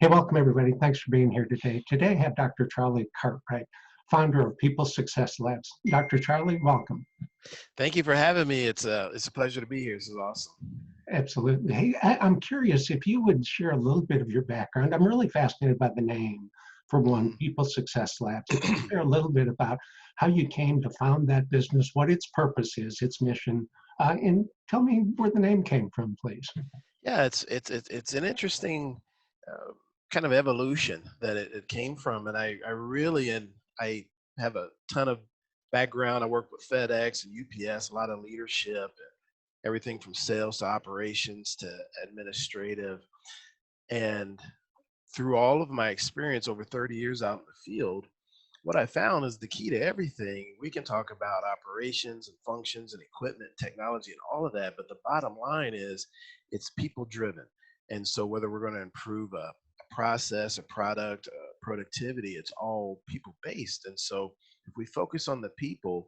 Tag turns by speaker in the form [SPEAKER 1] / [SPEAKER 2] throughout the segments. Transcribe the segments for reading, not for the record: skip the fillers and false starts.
[SPEAKER 1] Hey, welcome everybody. Thanks for being here today. Today I have Dr. Charlie Cartwright, founder of People Success Labs. Dr. Charlie, welcome.
[SPEAKER 2] Thank you for having me. It's a pleasure to be here. This is awesome.
[SPEAKER 1] Absolutely. Hey, I'm curious if you would share a little bit of your background. I'm really fascinated by the name, for one, People Success Labs. If you share a little bit about how you came to found that business, what its purpose is, its mission, and tell me where the name came from, please.
[SPEAKER 2] Yeah, it's an interesting uh, kind of evolution that it came from, and I really and I have a ton of background. I worked with FedEx and UPS, a lot of leadership, and everything from sales to operations to administrative, and through all of my experience over 30 years out in the field, what I found is the key to everything. We can talk about operations and functions and equipment, technology, and all of that, but the bottom line is it's people driven. And so, whether we're going to improve a process, a product, productivity, it's all people based. And so, if we focus on the people,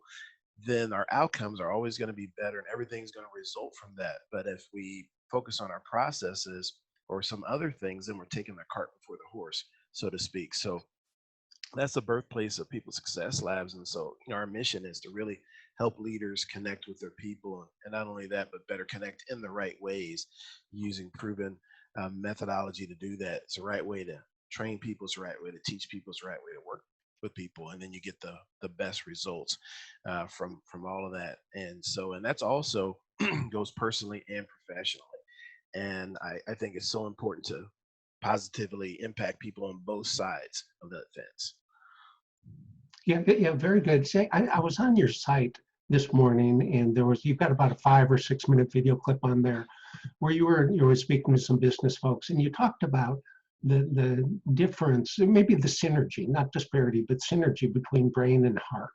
[SPEAKER 2] then our outcomes are always going to be better and everything's going to result from that. But if we focus on our processes or some other things, then we're taking the cart before the horse, so to speak. So, that's the birthplace of People Success Labs. And so, our mission is to really help leaders connect with their people. And not only that, but better connect in the right ways using proven methodology to do that. It's the right way to train people, it's the right way to teach people, it's the right way to work with people. And then you get the best results from all of that. And so, and that's also goes personally and professionally. And I think it's so important to positively impact people on both sides of the fence.
[SPEAKER 1] Yeah, very good. Say, I was on your site this morning, and you've got about a 5 or 6 minute video clip on there where you were speaking to some business folks, and you talked about the difference, maybe the synergy, not disparity, but synergy between brain and heart.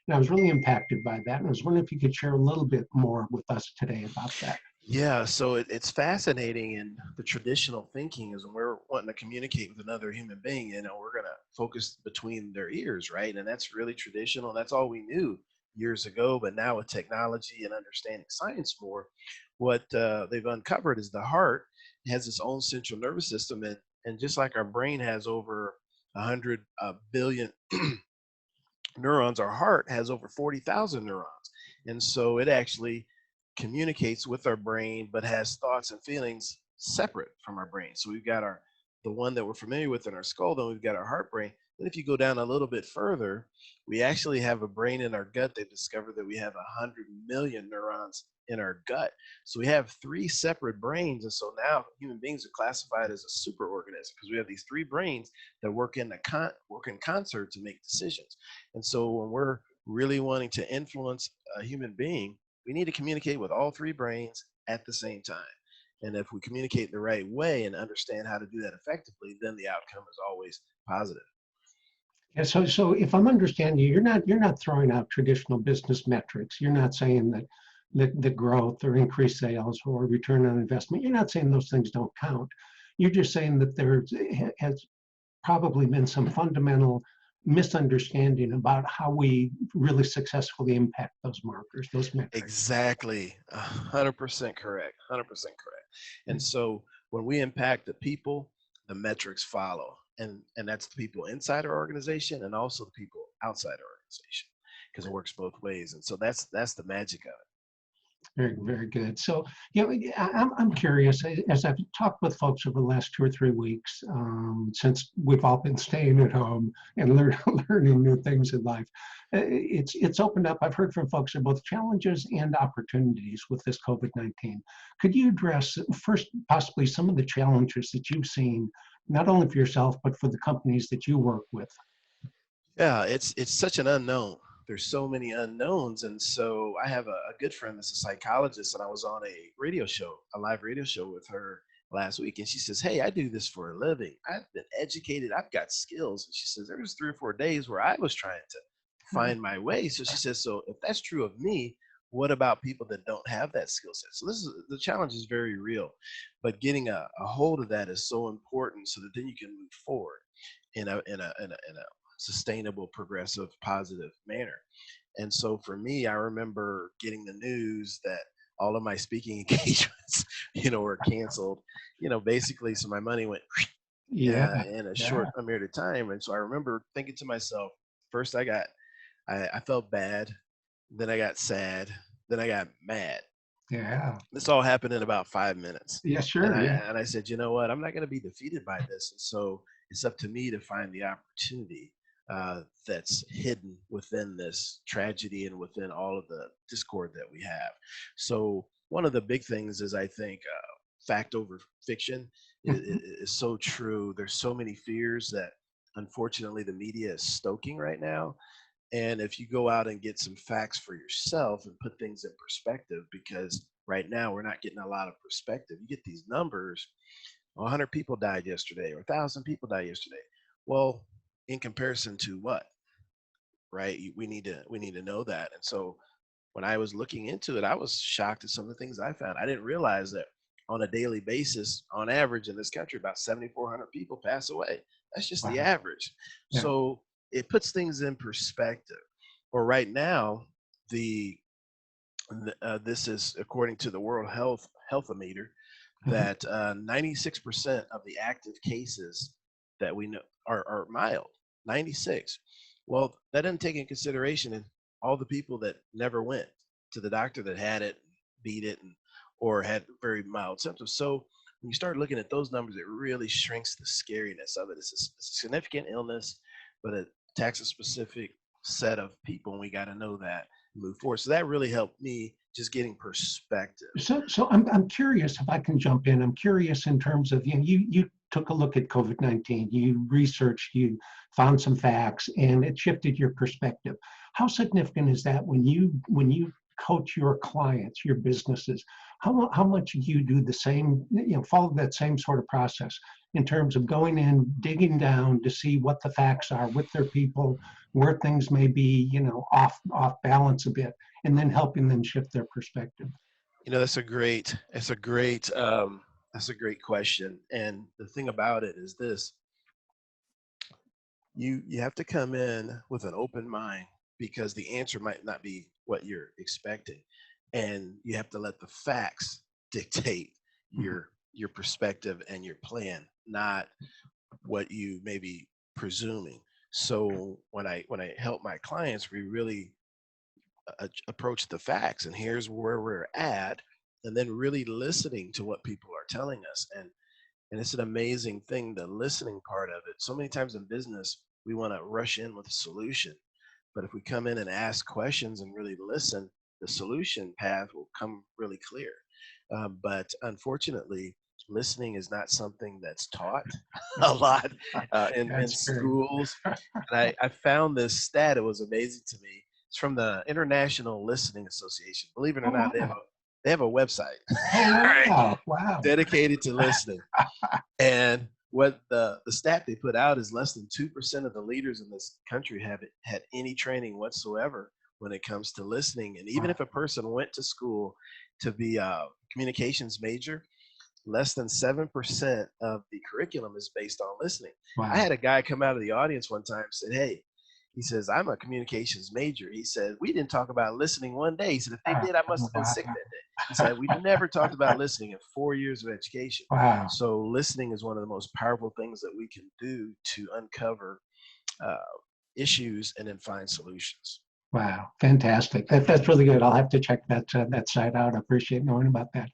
[SPEAKER 1] And I was really impacted by that, and I was wondering if you could share a little bit more with us today about that.
[SPEAKER 2] Yeah, so it's fascinating in the traditional thinking is when we're wanting to communicate with another human being, we're going to focus between their ears, right? And that's really traditional. That's all we knew years ago. But now with technology and understanding science more, what they've uncovered is the heart has its own central nervous system. And just like our brain has over 100 billion neurons, our heart has over 40,000 neurons. And so it actually communicates with our brain, but has thoughts and feelings separate from our brain. So we've got the one that we're familiar with in our skull, then we've got our heart brain. Then if you go down a little bit further, we actually have a brain in our gut. They discovered that we have 100 million neurons in our gut. So we have three separate brains. And so now human beings are classified as a super organism because we have these three brains that work in concert to make decisions. And so when we're really wanting to influence a human being, we need to communicate with all three brains at the same time. And if we communicate the right way and understand how to do that effectively, then the outcome is always positive.
[SPEAKER 1] Yeah, so if I'm understanding you, you're not throwing out traditional business metrics. You're not saying that the growth or increased sales or return on investment, you're not saying those things don't count. You're just saying that there has probably been some fundamental misunderstanding about how we really successfully impact those markers, those metrics.
[SPEAKER 2] Exactly. 100% correct. 100% correct. And so when we impact the people, the metrics follow. And that's the people inside our organization and also the people outside our organization because it works both ways. And so that's the magic of it.
[SPEAKER 1] Very, very good. So, I'm curious, as I've talked with folks over the last 2 or 3 weeks, since we've all been staying at home and learning new things in life, it's opened up. I've heard from folks of both challenges and opportunities with this COVID-19. Could you address first possibly some of the challenges that you've seen, not only for yourself, but for the companies that you work with?
[SPEAKER 2] Yeah, it's such an unknown. There's so many unknowns, and so I have a good friend that's a psychologist, and I was on a radio show, a live radio show with her last week, and she says, "Hey, I do this for a living. I've been educated. I've got skills." And she says there was 3 or 4 days where I was trying to find my way. So she says, "So if that's true of me, what about people that don't have that skill set?" So this is the challenge is very real, but getting a hold of that is so important so that then you can move forward in a sustainable, progressive, positive manner. And so for me, I remember getting the news that all of my speaking engagements, were canceled, basically. So my money went
[SPEAKER 1] Yeah.
[SPEAKER 2] in a
[SPEAKER 1] Yeah.
[SPEAKER 2] short period of time. And so I remember thinking to myself, first I felt bad, then I got sad, then I got mad.
[SPEAKER 1] Yeah.
[SPEAKER 2] This all happened in about 5 minutes.
[SPEAKER 1] Yeah.
[SPEAKER 2] And
[SPEAKER 1] Sure.
[SPEAKER 2] I
[SPEAKER 1] Yeah.
[SPEAKER 2] and I said, you know what? I'm not going to be defeated by this. And so it's up to me to find the opportunity that's hidden within this tragedy and within all of the discord that we have. So one of the big things is, I think, fact over fiction is so true. There's so many fears that unfortunately the media is stoking right now. And if you go out and get some facts for yourself and put things in perspective, because right now we're not getting a lot of perspective. You get these numbers, 100 people died yesterday or 1,000 people died yesterday. Well, in comparison to what, right? We need to know that. And so when I was looking into it, I was shocked at some of the things I found. I didn't realize that on a daily basis, on average in this country, about 7,400 people pass away. That's just the
[SPEAKER 1] Wow.
[SPEAKER 2] average.
[SPEAKER 1] Yeah.
[SPEAKER 2] So it puts things in perspective. Or right now, the this is according to the World Health-O-Meter, that 96% of the active cases that we know are mild. 96. Well, that doesn't take in consideration all the people that never went to the doctor that had it, beat it, or had very mild symptoms. So when you start looking at those numbers, it really shrinks the scariness of it. It's a significant illness, but it attacks a specific set of people, and we got to know that and move forward. So that really helped me, just getting perspective.
[SPEAKER 1] So I'm curious if I can jump in. I'm curious in terms of, you took a look at COVID-19, you researched, you found some facts, and it shifted your perspective. How significant is that when you coach your clients, your businesses? How much do you do the same, follow that same sort of process in terms of going in, digging down to see what the facts are with their people, where things may be, off balance a bit, and then helping them shift their perspective?
[SPEAKER 2] That's a great question. And the thing about it is this: you have to come in with an open mind, because the answer might not be what you're expecting, and you have to let the facts dictate
[SPEAKER 1] Mhm.
[SPEAKER 2] your perspective and your plan, not what you may be presuming. So when I help my clients, we really approach the facts, and here's where we're at, and then really listening to what people are telling us. And it's an amazing thing, the listening part of it. So many times in business, we want to rush in with a solution, but if we come in and ask questions and really listen, the solution path will come really clear. But unfortunately, listening is not something that's taught a lot in
[SPEAKER 1] That's great.
[SPEAKER 2] schools. And I found this stat. It was amazing to me. It's from the International Listening Association. Believe it or
[SPEAKER 1] Oh,
[SPEAKER 2] not,
[SPEAKER 1] wow.
[SPEAKER 2] they have a website
[SPEAKER 1] Oh,
[SPEAKER 2] right,
[SPEAKER 1] wow. Wow.
[SPEAKER 2] dedicated to listening. And what the stat they put out is less than 2% of the leaders in this country have had any training whatsoever when it comes to listening. And even
[SPEAKER 1] Wow.
[SPEAKER 2] if a person went to school to be a communications major, less than 7% of the curriculum is based on listening. I
[SPEAKER 1] Wow.
[SPEAKER 2] had a guy come out of the audience one time and said, hey, he says, I'm a communications major. He said, we didn't talk about listening one day. He said, if they did, I must have been
[SPEAKER 1] Wow.
[SPEAKER 2] sick that day. He said, we never talked about listening in 4 years of education.
[SPEAKER 1] Wow.
[SPEAKER 2] So listening is one of the most powerful things that we can do to uncover uh, issues and then find solutions.
[SPEAKER 1] Wow. Fantastic. That's really good. I'll have to check that site out. I appreciate knowing about that.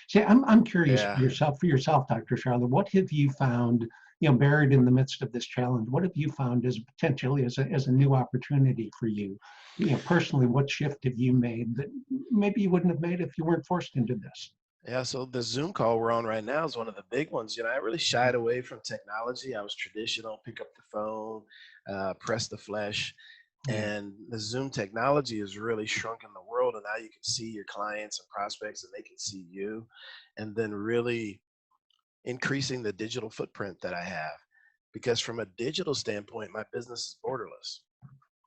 [SPEAKER 1] See, I'm curious
[SPEAKER 2] Yeah.
[SPEAKER 1] for yourself, Dr. Charlotte, what have you found, buried in the midst of this challenge? What have you found as potentially as a new opportunity for you? Personally, what shift have you made that maybe you wouldn't have made if you weren't forced into this?
[SPEAKER 2] Yeah, so the Zoom call we're on right now is one of the big ones. I really shied away from technology. I was traditional, pick up the phone, press the flesh.
[SPEAKER 1] Yeah.
[SPEAKER 2] And the Zoom technology has really shrunken the world. And now you can see your clients and prospects, and they can see you. And then really increasing the digital footprint that I have. Because from a digital standpoint, my business is borderless.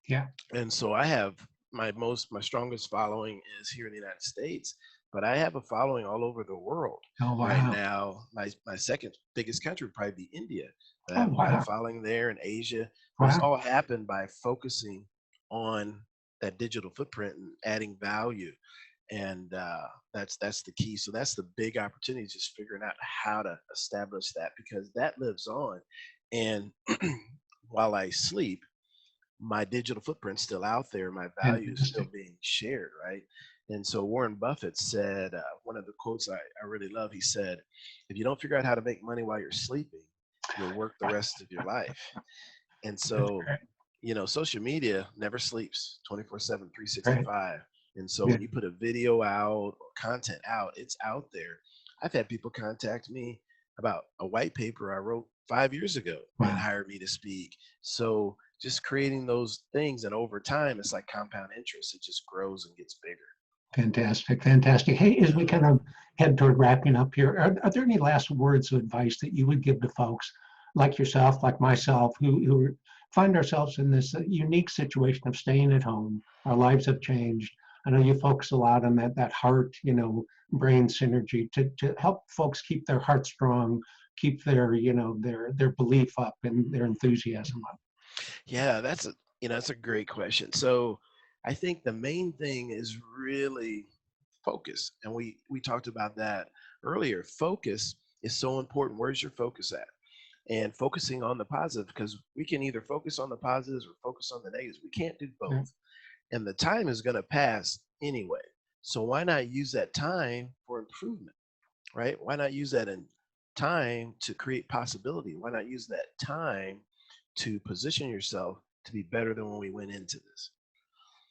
[SPEAKER 1] Yeah.
[SPEAKER 2] And so I have my strongest following is here in the United States, but I have a following all over the world
[SPEAKER 1] Oh,
[SPEAKER 2] right
[SPEAKER 1] wow.
[SPEAKER 2] now. My second biggest country would probably be India. I
[SPEAKER 1] Oh,
[SPEAKER 2] have quite a
[SPEAKER 1] wow.
[SPEAKER 2] following there in Asia, but it's
[SPEAKER 1] Wow.
[SPEAKER 2] all happened by focusing on that digital footprint and adding value. And that's the key. So that's the big opportunity, just figuring out how to establish that, because that lives on. And while I sleep, my digital footprint's still out there, my value is still
[SPEAKER 1] Fantastic.
[SPEAKER 2] being shared, right? And so Warren Buffett said, one of the quotes I really love, he said, if you don't figure out how to make money while you're sleeping, you'll work the rest of your life. And
[SPEAKER 1] That's
[SPEAKER 2] so,
[SPEAKER 1] great.
[SPEAKER 2] social media never sleeps, 24/7,
[SPEAKER 1] Right.
[SPEAKER 2] 365. And so
[SPEAKER 1] Yeah.
[SPEAKER 2] when you put a video out or content out, it's out there. I've had people contact me about a white paper I wrote 5 years ago and
[SPEAKER 1] Wow.
[SPEAKER 2] hire me to speak. So just creating those things, and over time, it's like compound interest. It just grows and gets bigger.
[SPEAKER 1] Fantastic. Fantastic. Hey, as
[SPEAKER 2] Yeah.
[SPEAKER 1] we kind of head toward wrapping up here, are there any last words of advice that you would give to folks like yourself, like myself, who find ourselves in this unique situation of staying at home? Our lives have changed. I know you focus a lot on that heart, brain synergy to help folks keep their heart strong, keep their, their belief up and their enthusiasm up.
[SPEAKER 2] Yeah, that's a great question. So I think the main thing is really focus. And we talked about that earlier. Focus is so important. Where's your focus at? And focusing on the positive, because we can either focus on the positives or focus on the negatives. We can't do
[SPEAKER 1] Yeah.
[SPEAKER 2] both. And the time is going to pass anyway. So why not use that time for improvement, right? Why not use that in time to create possibility? Why not use that time to position yourself to be better than when we went into this?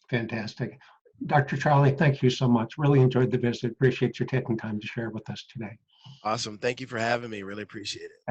[SPEAKER 1] Fantastic. Dr. Charlie, thank you so much. Really enjoyed the visit. Appreciate you taking time to share with us today.
[SPEAKER 2] Awesome. Thank you for having me. Really appreciate it.